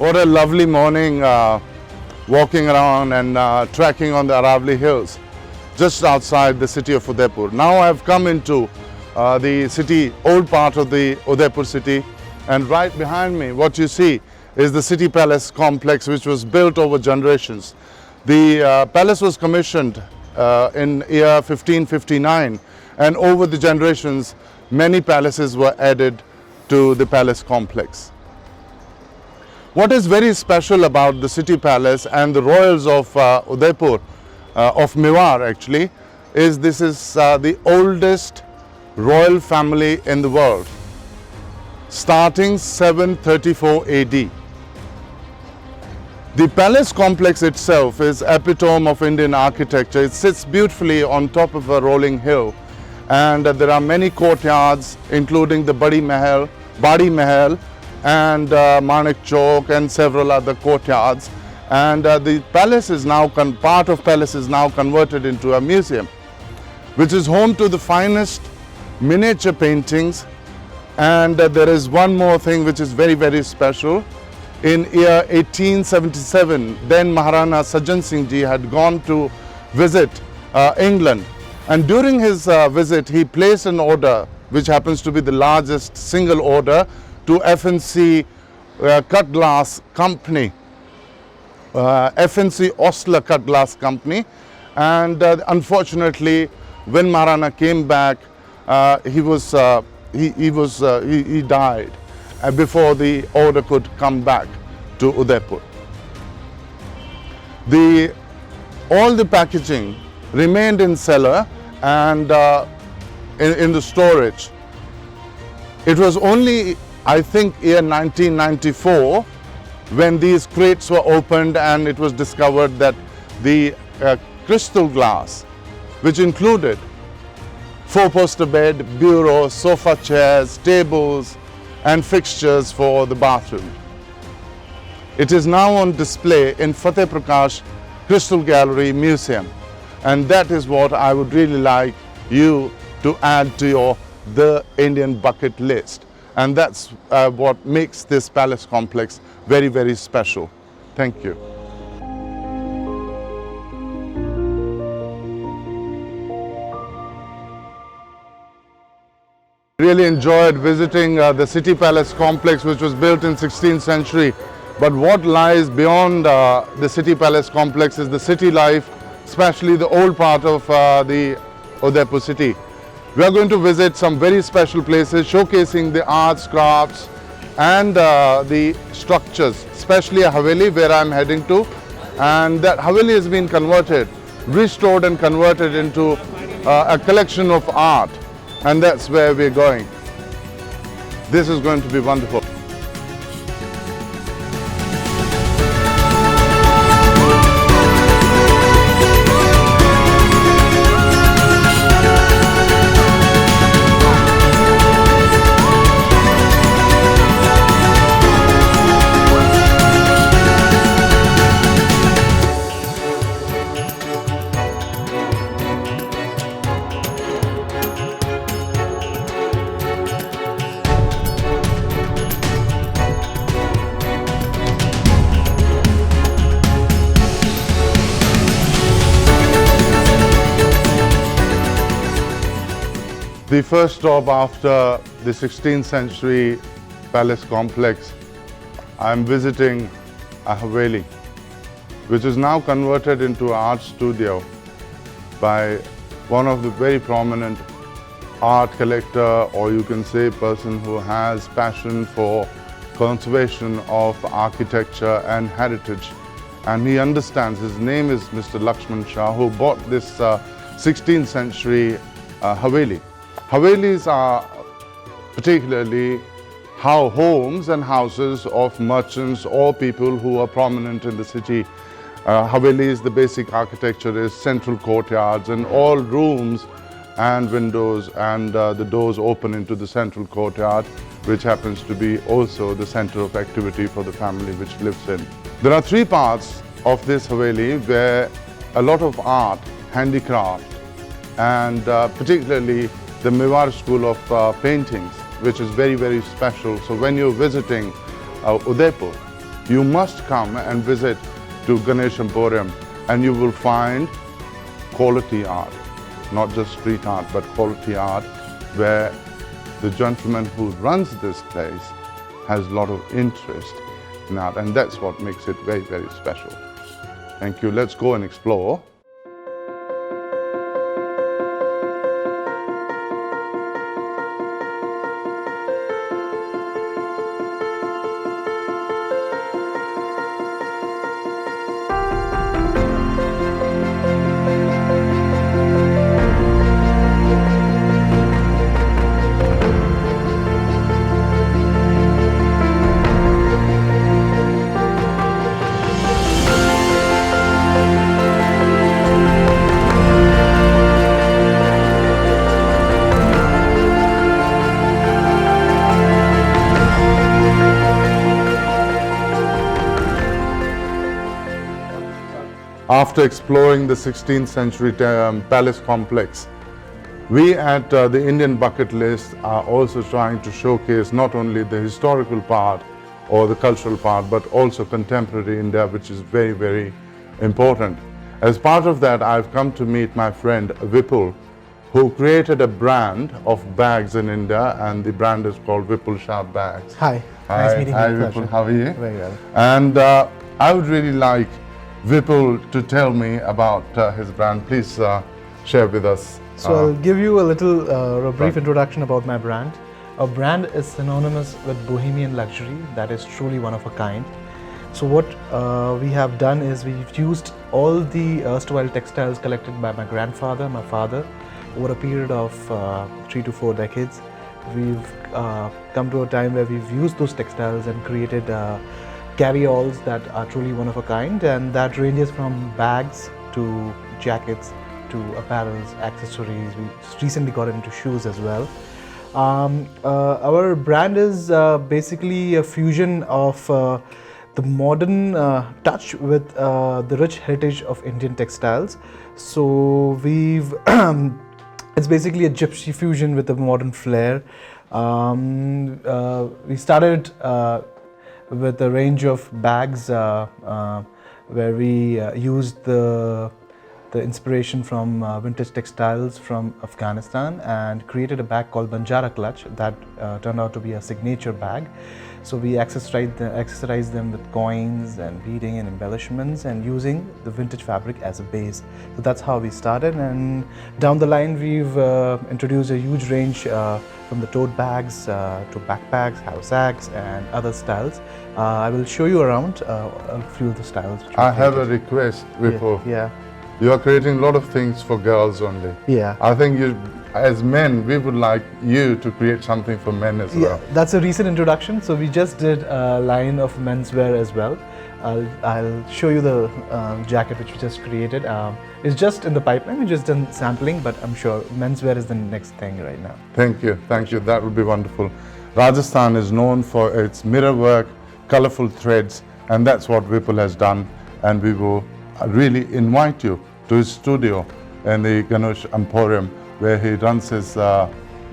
What a lovely morning walking around and trekking on the Aravali Hills just outside the city of Udaipur. Now I have come into the city, old part of the Udaipur city, and right behind me what you see is the City Palace complex, which was built over generations. The palace was commissioned in year 1559, and over the generations many palaces were added to the palace complex. What is very special about the City Palace and the royals of Udaipur, of Mewar actually, is this is the oldest royal family in the world, starting 734 AD. The palace complex itself is epitome of Indian architecture. It sits beautifully on top of a rolling hill, and there are many courtyards, including the Badi Mahal, and Manik Chowk and several other courtyards, and the palace is now part of palace is now converted into a museum, which is home to the finest miniature paintings. And there is one more thing which is very, very special. In year 1877, then Maharana Sajjan Singh Ji had gone to visit England, and during his visit he placed an order which happens to be the largest single order to FNC Cut Glass Company, FNC Osler Cut Glass Company, and unfortunately when Maharana came back he died before the order could come back to Udaipur. All the packaging remained in cellar and in the storage. It was only, I think, year 1994 when these crates were opened and it was discovered that the crystal glass, which included four-poster bed, bureau, sofa chairs, tables and fixtures for the bathroom. It is now on display in Fateh Prakash Crystal Gallery Museum, and that is what I would really like you to add to the Indian bucket list. And that's what makes this palace complex very, very special. Thank you. Really enjoyed visiting the City Palace complex, which was built in 16th century. But what lies beyond the City Palace complex is the city life, especially the old part of the Udaipur city. We are going to visit some very special places showcasing the arts, crafts and the structures, especially a Haveli where I am heading to. And that Haveli has been converted, restored and converted into a collection of art. And that's where we're going. This is going to be wonderful. The first stop after the 16th century palace complex, I am visiting a Haveli, which is now converted into an art studio by one of the very prominent art collector, or you can say person who has passion for conservation of architecture and heritage. And he understands, his name is Mr. Lakshman Shah, who bought this 16th century Haveli. Havelis are particularly homes and houses of merchants or people who are prominent in the city. Havelis, the basic architecture is central courtyards, and all rooms and windows and the doors open into the central courtyard, which happens to be also the center of activity for the family which lives in. There are three parts of this Haveli where a lot of art, handicraft, and particularly the Mewar school of paintings, which is very, very special. So when you're visiting Udaipur, you must come and visit to Ganesh Emporium, and you will find quality art, not just street art, but quality art, where the gentleman who runs this place has a lot of interest in art, and that's what makes it very, very special. Thank you. Let's go and explore. After exploring the 16th century palace complex, we at the Indian Bucket List are also trying to showcase not only the historical part or the cultural part, but also contemporary India, which is very, very important. As part of that, I've come to meet my friend Vipul, who created a brand of bags in India, and the brand is called Vipul Shah Bags. Hi, nice meeting you. Hi Vipul, how are you? Very well. And I would really like Vipul to tell me about his brand. Please share with us. So I'll give you a little a brief introduction about my brand. Our brand is synonymous with bohemian luxury that is truly one of a kind. So what we have done is we've used all the erstwhile textiles collected by my grandfather, my father, over a period of 3 to 4 decades. We've come to a time where we've used those textiles and created carry-alls that are truly one of a kind, and that ranges from bags to jackets to apparels, accessories. We recently got into shoes as well. Our brand is basically a fusion of the modern touch with the rich heritage of Indian textiles. So we've it's basically a gypsy fusion with a modern flair. We started with a range of bags where we used the inspiration from vintage textiles from Afghanistan and created a bag called Banjara Clutch that turned out to be a signature bag. So we accessorized them with coins and beading and embellishments and using the vintage fabric as a base. So that's how we started, and down the line we've introduced a huge range from the tote bags to backpacks, haversacks and other styles. I will show you around a few of the styles. I have a request, Vipul. Yeah. You are creating a lot of things for girls only. Yeah. I think you, as men, we would like you to create something for men as well. Yeah, that's a recent introduction. So we just did a line of menswear as well. I'll show you the jacket which we just created. It's just in the pipeline. We just done sampling, but I'm sure menswear is the next thing right now. Thank you, thank you. That would be wonderful. Rajasthan is known for its mirror work, colorful threads, and that's what Vipul has done. And we will really invite you to his studio in the Ganesh Emporium, where he runs his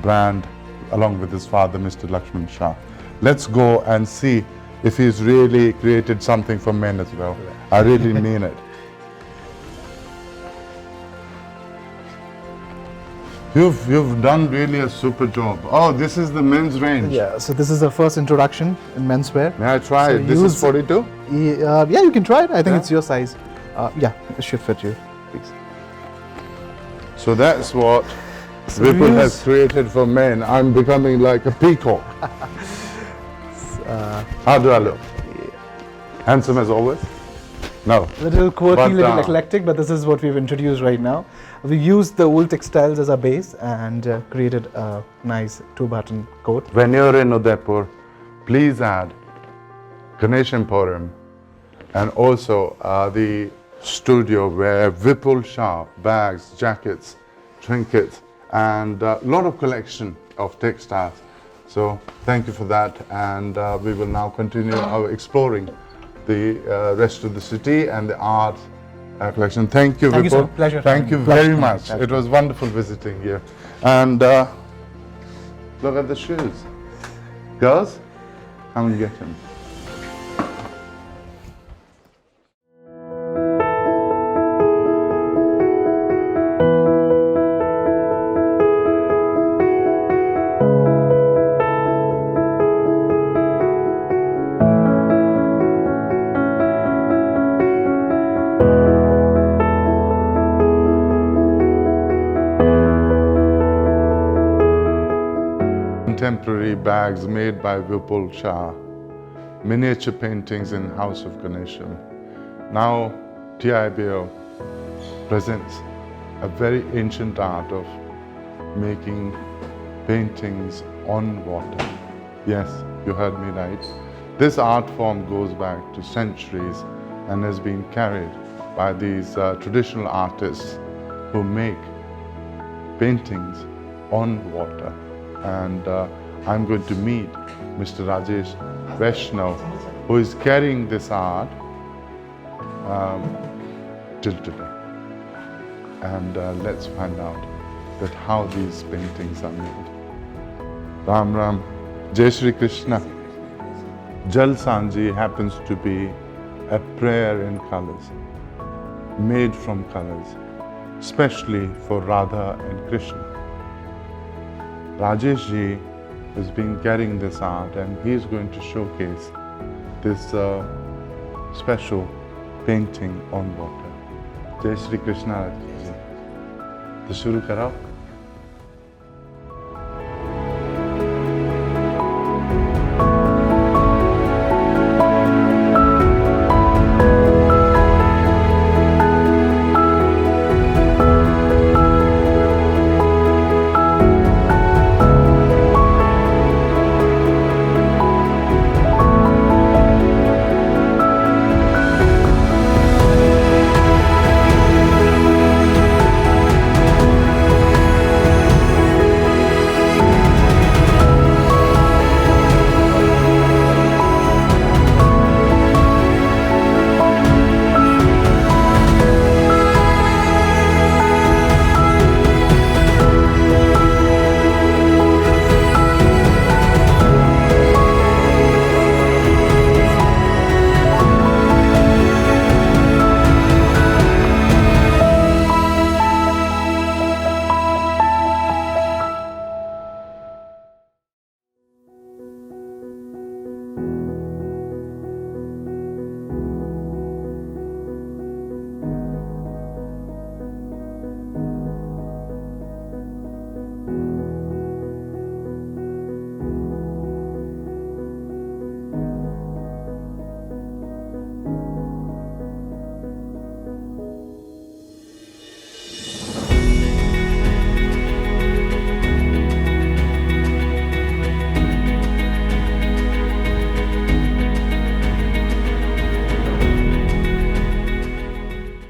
brand along with his father, Mr. Lakshman Shah. Let's go and see if he's really created something for men as well. I really mean it. You've done really a super job. Oh, this is the men's range. Yeah, so this is the first introduction in menswear. May I try So it? This is 42? Yeah, you can try it. I think it's your size. Yeah, it should fit you. Please. So that's what Vipul has created for men. I'm becoming like a peacock. How do I look? Handsome as always? No. Little quirky, But, little eclectic, but this is what we've introduced right now. We used the wool textiles as a base and created a nice 2-button coat. When you're in Udaipur, please add Ganesh Emporium and also the studio where Vipul Shah bags, jackets, trinkets, and a lot of collection of textiles. So thank you for that, and we will now continue our exploring the rest of the city and the art collection. Thank you, Vipul. Thank you, sir. Pleasure. Thank you very much. It was wonderful visiting you. And look at the shoes. Girls, come and get them. contemporary bags made by Vipul Shah, miniature paintings in House of Ganesha. Now TIBL presents a very ancient art of making paintings on water. Yes, you heard me right. This art form goes back to centuries and has been carried by these traditional artists who make paintings on water. And I'm going to meet Mr. Rajesh Vaishnav, who is carrying this art till today. And let's find out that how these paintings are made. Ram Ram, Jai Shri Krishna. Jal Sanji happens to be a prayer in colors, made from colors, especially for Radha and Krishna. Rajesh ji has been carrying this art and he is going to showcase this special painting on water. Jai Shri Krishna Rajesh ji. To shuru karao.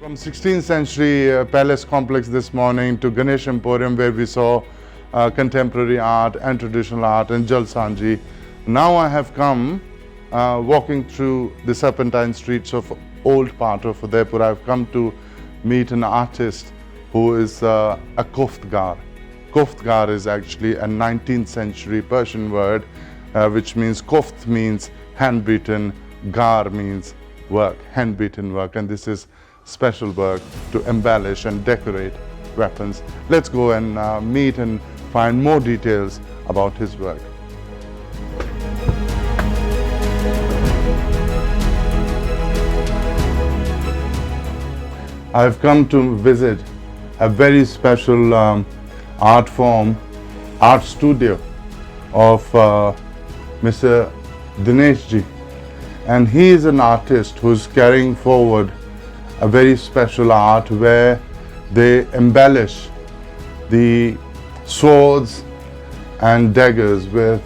From 16th century palace complex this morning to Ganesh Emporium, where we saw contemporary art and traditional art and Jal Sanji. Now I have come walking through the serpentine streets of old part of UDAIPUR. I have come to meet an artist who is a koftgar. Koftgar is actually a 19th century Persian word which means koft means hand-beaten, gar means work, hand-beaten work, and this is special work to embellish and decorate weapons. Let's go and meet and find more details about his work. I've come to visit a very special art form, art studio of Mr. Dinesh ji, and he is an artist who's carrying forward a very special art where they embellish the swords and daggers with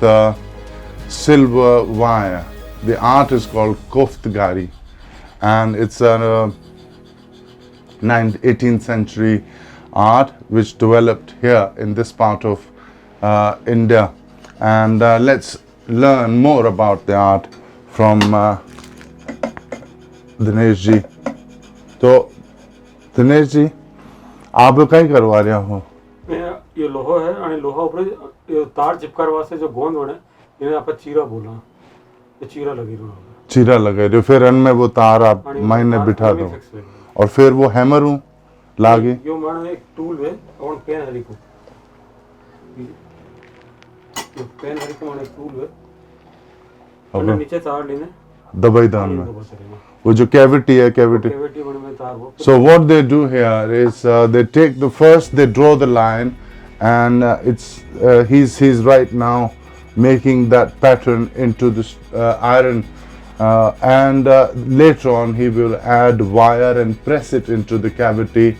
silver wire. The art is called koftgari, and it's a 18th century art which developed here in this part of India. And let's learn more about the art from Dinesh ji. तो दिनेश जी, आप लोग काय करवा रहे हो? ये लोहा है आणि लोहा ऊपर तार चिपकार वास्ते जो गोंद बने इन्हें आप चीरा बोला, ये चीरा लगी रहो। चीरा लगे रहो, फिर अन में वो तार आप मायने बिठा दो और फिर वो हैमर हूँ लागे। यो माने एक टूल है और पेन हरी को, पेन हरी को माने टूल है और नीचे तार लेने दबाई दान में वो जो cavity है, cavity में तार वो। So what they do here is they take the first, they draw the line, and he's right now making that pattern into this iron, and later on he will add wire and press it into the cavity,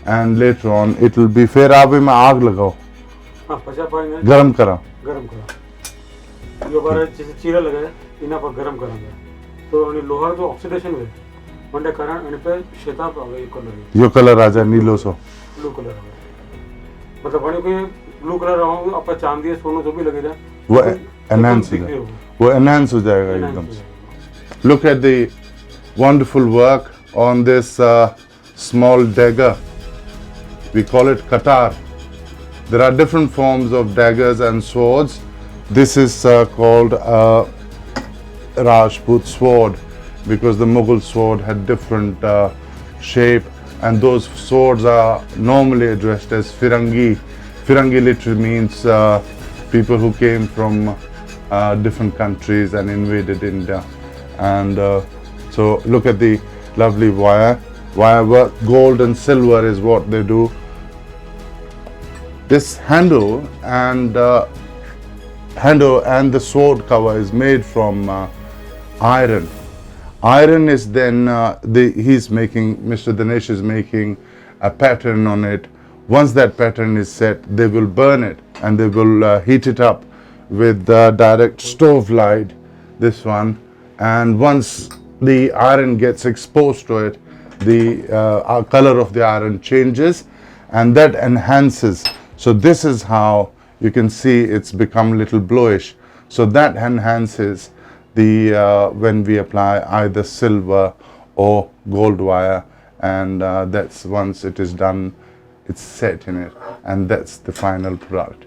and later on it will be फिर आप में आग लगाओ हाँ पचा पाएंगे गरम करा गरम ये बार जैसे चीरा लगा है इना पर गरम करेंगे तो आणि लोहा जो ऑक्सिडेशन वे मंडे कारण आणि पे शेताप आवे कलर यो कलर आ जाए नीलो सो ब्लू कलर आवे मतलब आणि कोई ब्लू कलर रहो आप चांदी सोना जो भी लगे जाए वो एनहांस वो एनहांस हो जाएगा एकदम से. Look at the wonderful work on this small dagger. We call it katar. There are different forms of daggers and swords. This is called a Rajput sword because the Mughal sword had different shape, and those swords are normally addressed as Firangi. Firangi literally means people who came from different countries and invaded India. And so look at the lovely wire work. Gold and silver is what they do. This handle and the sword cover is made from iron. Iron is then Mr. Dinesh is making a pattern on it. Once that pattern is set, they will burn it and they will heat it up with direct stove light, this one. And once the iron gets exposed to it, the color of the iron changes and that enhances. So this is how you can see it's become a little bluish. So that enhances the when we apply either silver or gold wire, and that's once it is done, it's set in it, and that's the final product.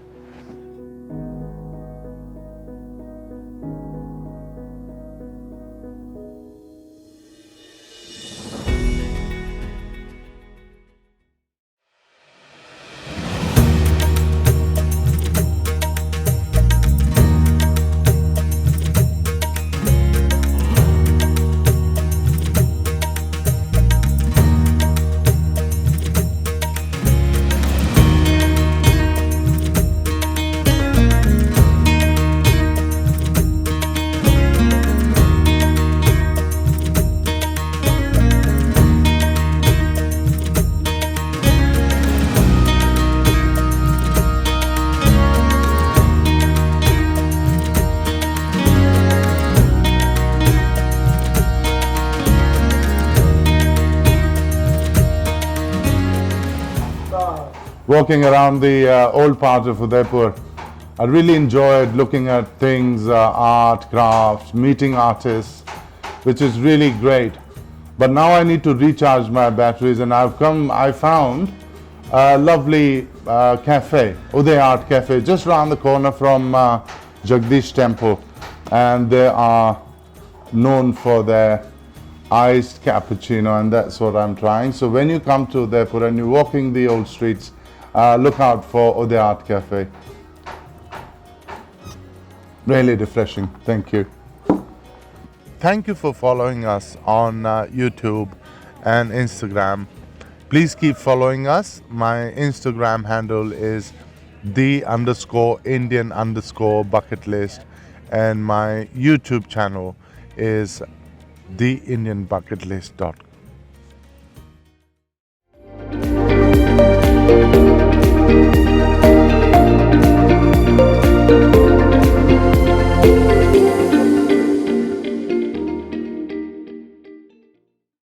Walking around the old part of Udaipur, I really enjoyed looking at things, art, crafts, meeting artists, which is really great. But now I need to recharge my batteries, and I found a lovely cafe, Uday Art Cafe, just around the corner from Jagdish Temple, and they are known for their iced cappuccino, and that's what I'm trying. So when you come to Udaipur and you're walking the old streets, look out for Uday Art Cafe. Really refreshing. Thank you. Thank you for following us on YouTube and Instagram. Please keep following us. My Instagram handle is _Indian_bucket_list, and my YouTube channel is theindianbucketlist.com.